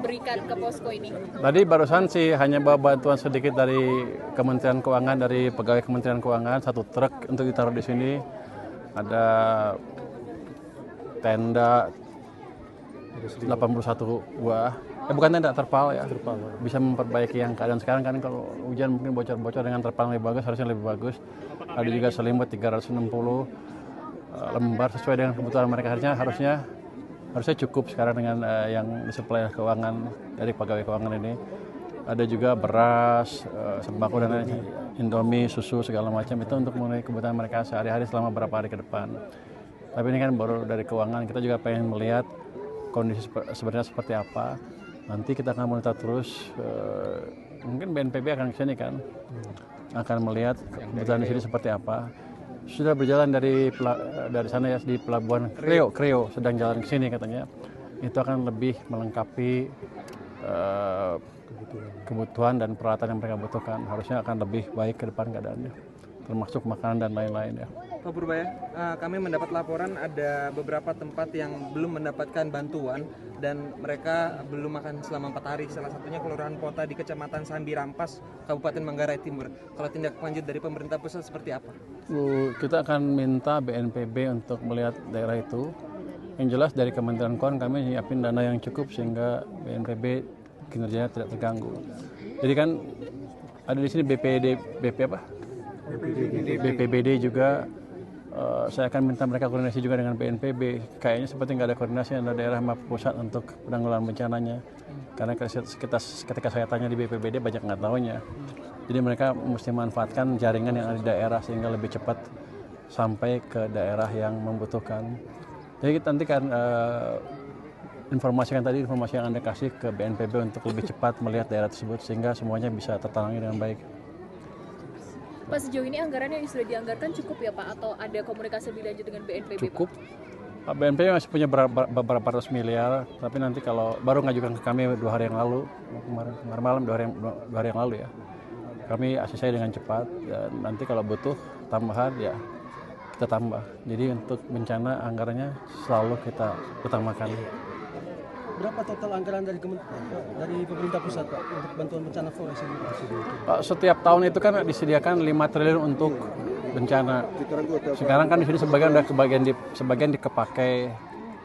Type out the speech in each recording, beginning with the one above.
diberikan ke posko ini? Tadi barusan sih hanya bawa bantuan sedikit dari Kementerian Keuangan, dari pegawai Kementerian Keuangan, 1 truk untuk ditaruh di sini. Ada tenda 81 buah. Bukan tenda, terpal ya. Bisa memperbaiki yang keadaan sekarang kan, kalau hujan mungkin bocor-bocor, dengan terpal lebih bagus, harusnya lebih bagus. Ada juga selimut 360 lembar sesuai dengan kebutuhan mereka. Harusnya cukup sekarang dengan yang disuplai keuangan dari pegawai keuangan ini. Ada juga beras, sembako dan lain-lain, Indomie, susu segala macam, itu untuk memenuhi kebutuhan mereka sehari-hari selama beberapa hari ke depan. Tapi ini kan baru dari keuangan, kita juga pengen melihat kondisi sebenarnya seperti apa. Nanti kita akan monitor terus, mungkin BNPB akan ke sini kan, akan melihat kebutuhan di sini seperti apa. Sudah berjalan dari sana ya, di pelabuhan Kreo sedang jalan ke sini katanya. Itu akan lebih melengkapi kebutuhan dan peralatan yang mereka butuhkan. Harusnya akan lebih baik ke depan keadaannya, termasuk makanan dan lain-lain ya. Pak Purbaya, kami mendapat laporan ada beberapa tempat yang belum mendapatkan bantuan dan mereka belum makan selama 4 hari. Salah satunya Kelurahan Pota di Kecamatan Sambi Rampas, Kabupaten Manggarai Timur. Kalau tindak lanjut dari pemerintah pusat seperti apa? Kita akan minta BNPB untuk melihat daerah itu. Yang jelas dari Kementerian Keuangan kami nyiapin dana yang cukup sehingga BNPB kinerjanya tidak terganggu. Jadi kan ada di sini BPBD juga. Saya akan minta mereka koordinasi juga dengan BNPB. Kayaknya seperti nggak ada koordinasi antara daerah sama pusat untuk penanggulangan bencananya. Karena ketika saya tanya di BPBD banyak nggak tahunya. Jadi mereka mesti manfaatkan jaringan yang ada di daerah sehingga lebih cepat sampai ke daerah yang membutuhkan. Jadi nanti kan informasi yang Anda kasih ke BNPB untuk lebih cepat melihat daerah tersebut sehingga semuanya bisa tertangani dengan baik. Pak, sejauh ini anggaran yang sudah dianggarkan cukup ya Pak? Atau ada komunikasi lebih lanjut dengan BNPB? Cukup. Pak BNPB masih punya beberapa ratus miliar, tapi nanti kalau baru ngajukan ke kami 2 hari yang lalu, kemarin malam 2 hari yang lalu ya. Kami ACC dengan cepat dan nanti kalau butuh tambahan ya kita tambah. Jadi untuk bencana anggarannya selalu kita utamakan. Berapa total anggaran dari pemerintah pusat Pak untuk bantuan bencana forest ini? Pak, setiap tahun itu kan disediakan 5 triliun untuk bencana. Sekarang kan di sini sebagian dikepakai,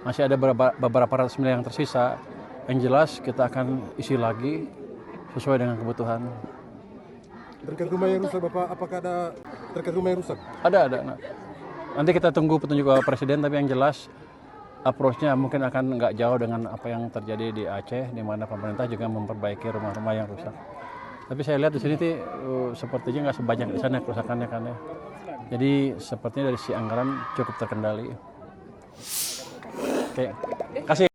masih ada beberapa ratus miliar yang tersisa. Yang jelas kita akan isi lagi sesuai dengan kebutuhan. Terkait rumah yang rusak Bapak, apakah ada terkait rumah yang rusak? Ada. Nah, nanti kita tunggu petunjuk Bapak Presiden, tapi yang jelas approach-nya mungkin akan nggak jauh dengan apa yang terjadi di Aceh, di mana pemerintah juga memperbaiki rumah-rumah yang rusak. Tapi saya lihat di sini sepertinya nggak sebanyak di sana kerusakannya kan ya. Jadi sepertinya dari si anggaran cukup terkendali. Oke, kasih.